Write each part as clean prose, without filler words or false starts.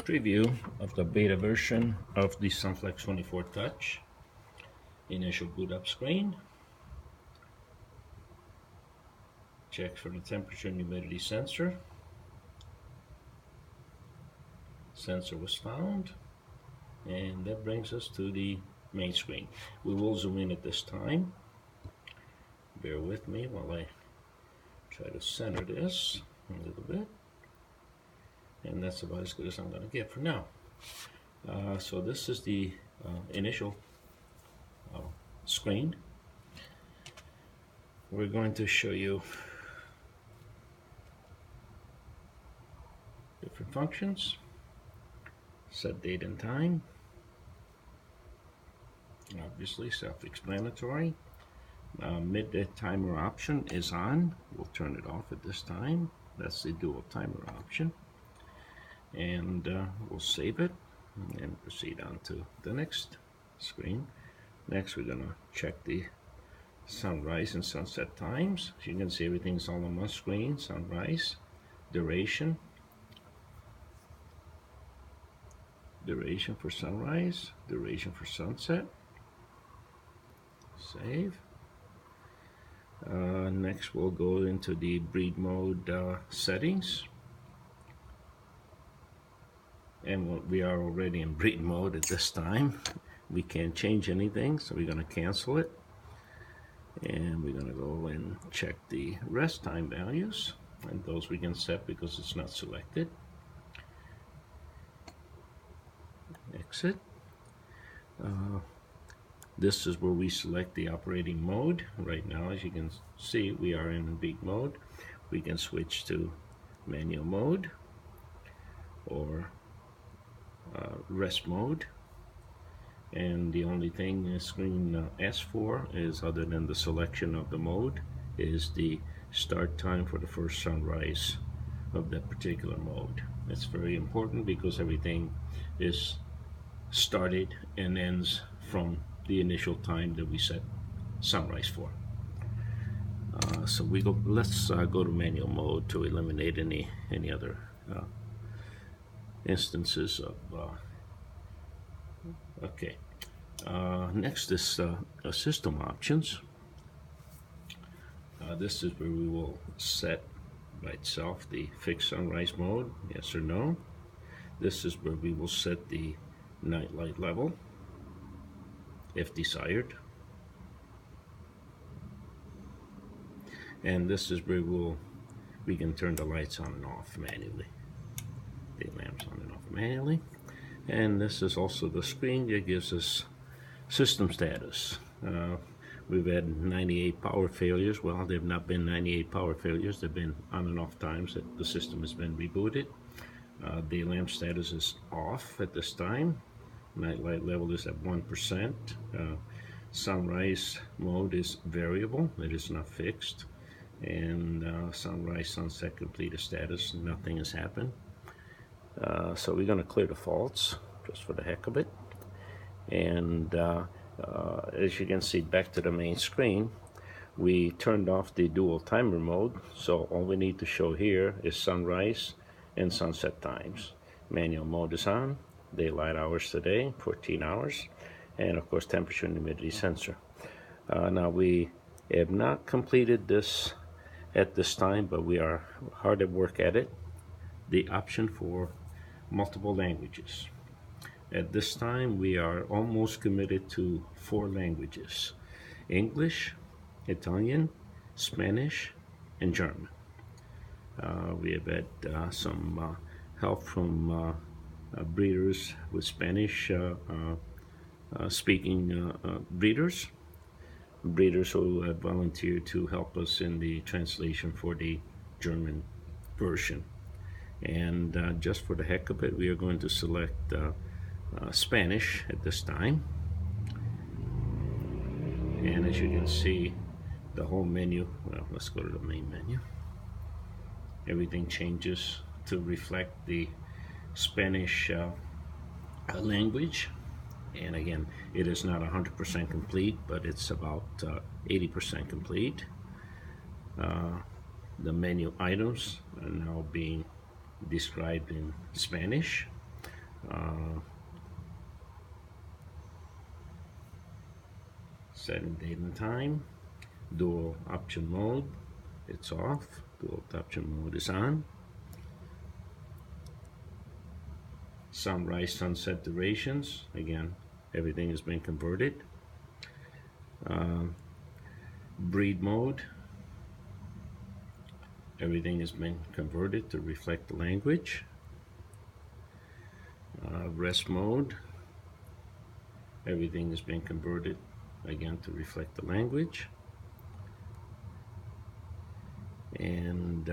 Preview of the beta version of the SUNFLEX24TOUCH. Initial boot up screen. Checks for the temperature and humidity sensor. Sensor was found. And that brings us to the main screen. We will zoom in at this time. Bear with me while I try to center this a little bit. And that's about as good as I'm going to get for now. So this is the initial screen. We're going to show you different functions, set date and time, obviously self-explanatory. Mid timer option is on. We'll turn it off at this time. That's the dual timer option. And we'll save it and proceed on to the next screen. Next, we're going to check the sunrise and sunset times. As you can see, everything's all on one screen. Sunrise, duration for sunrise, duration for sunset. Save. Next, we'll go into the breed mode settings. And we are already in breed mode at this time. We can't change anything, so we're going to cancel it. And we're going to go and check the rest time values. And those we can set because it's not selected. Exit. This is where we select the operating mode. Right now, as you can see, we are in breed mode. We can switch to manual mode or rest mode, and the only thing the screen asks for is, other than the selection of the mode, is the start time for the first sunrise of that particular mode. It's very important because everything is started and ends from the initial time that we set sunrise for. So let's go to manual mode to eliminate any other instances of okay. Next is system options. This is where we will set by itself the fixed sunrise mode, yes or no. This is where we will set the night light level if desired, and this is where we can turn the lights on and off manually. The lamps on and off manually. And this is also the screen that gives us system status. We've had 98 power failures. Well, there have not been 98 power failures. There have been on and off times that the system has been rebooted. The lamp status is off at this time. Night light level is at 1%. Sunrise mode is variable. It is not fixed. And sunrise, sunset completed status, nothing has happened. So we're going to clear the faults just for the heck of it. And as you can see, back to the main screen, we turned off the dual timer mode. So all we need to show here is sunrise and sunset times. Manual mode is on. Daylight hours today, 14 hours. And of course, temperature and humidity sensor. Now we have not completed this at this time, but we are hard at work at it. The option for multiple languages. At this time, we are almost committed to 4 languages: English, Italian, Spanish, and German. We have had some help from breeders with Spanish speaking breeders who have volunteered to help us in the translation for the German version. And just for the heck of it, we are going to select Spanish at this time. And as you can see, the whole menu, well, let's go to the main menu. Everything changes to reflect the Spanish language. And again, it is not 100% complete, but it's about 80% complete. The menu items are now being described in Spanish. Setting date and time. Dual option mode, it's off. Dual option mode is on. Sunrise, sunset durations, again, everything has been converted. Breed mode, everything has been converted to reflect the language. Rest mode, everything has been converted again to reflect the language. And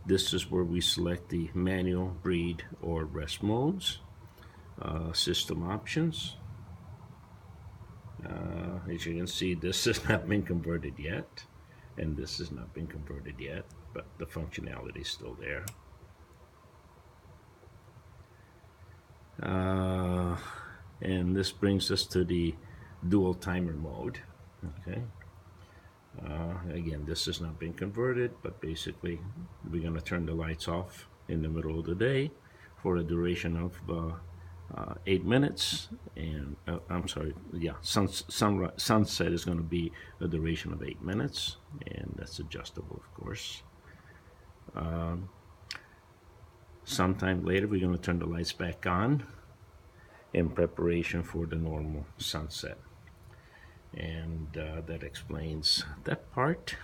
this is where we select the manual, breed, or rest modes. System options. As you can see, this has not been converted yet, and this has not been converted yet, but the functionality is still there. And this brings us to the dual timer mode. Okay. Again, this has not been converted, but basically we're going to turn the lights off in the middle of the day for a duration of 8 minutes, and I'm sorry, yeah, sunset is going to be a duration of 8 minutes, and that's adjustable, of course. Sometime later we're going to turn the lights back on in preparation for the normal sunset. And that explains that part.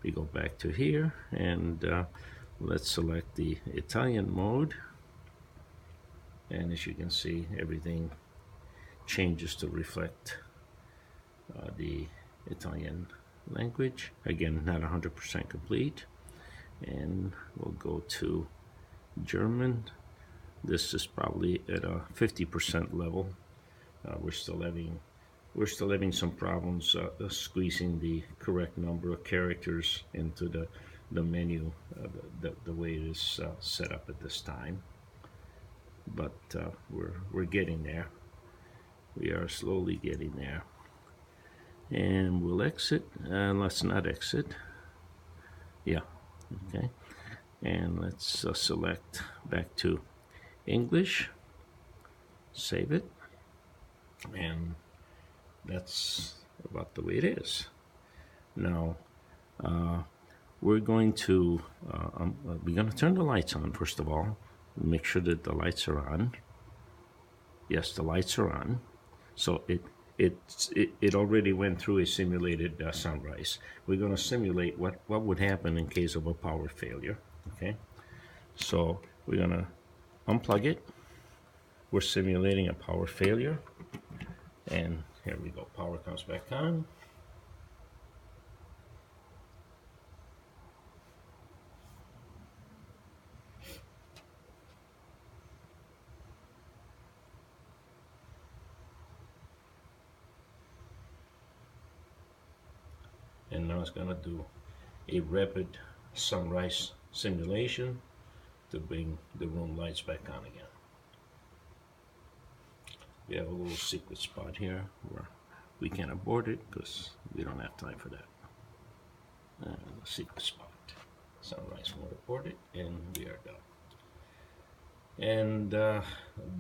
We go back to here, and let's select the Italian mode, and as you can see, everything changes to reflect the Italian language. Again, not 100% complete. And we'll go to German. This is probably at a 50% level. We're still having some problems squeezing the correct number of characters into the menu, the way it is set up at this time. But we're getting there. We are slowly getting there. And we'll exit. Let's not exit. Yeah. Okay. And let's select back to English. Save it. And that's about the way it is. Now, we're going to turn the lights on first of all. Make sure that the lights are on. Yes, the lights are on. So it already went through a simulated sunrise. We're going to simulate what would happen in case of a power failure. Okay, so we're going to unplug it. We're simulating a power failure, and here we go. Power comes back on. And now it's going to do a rapid sunrise simulation to bring the room lights back on again. We have a little secret spot here where we can abort it because we don't have time for that. Secret spot. Sunrise mode aborted, and we are done. And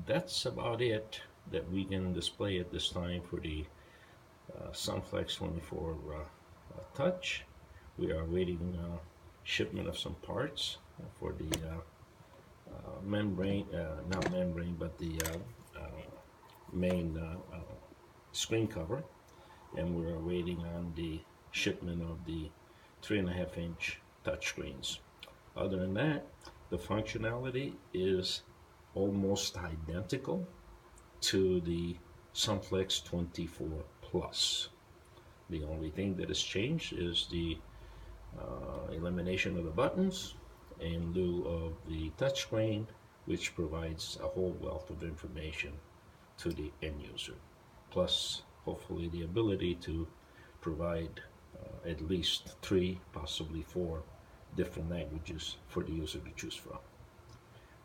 that's about it that we can display at this time for the SUNFLEX24TOUCH. We are awaiting shipment of some parts for the membrane, not membrane, but the main screen cover, and we're waiting on the shipment of the 3.5-inch touchscreens. Other than that, the functionality is almost identical to the SUNFLEX24 Plus. The only thing that has changed is the elimination of the buttons in lieu of the touchscreen, which provides a whole wealth of information to the end user, plus hopefully the ability to provide at least 3, possibly 4 different languages for the user to choose from.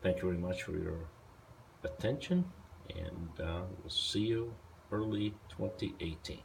Thank you very much for your attention, and we'll see you early 2018.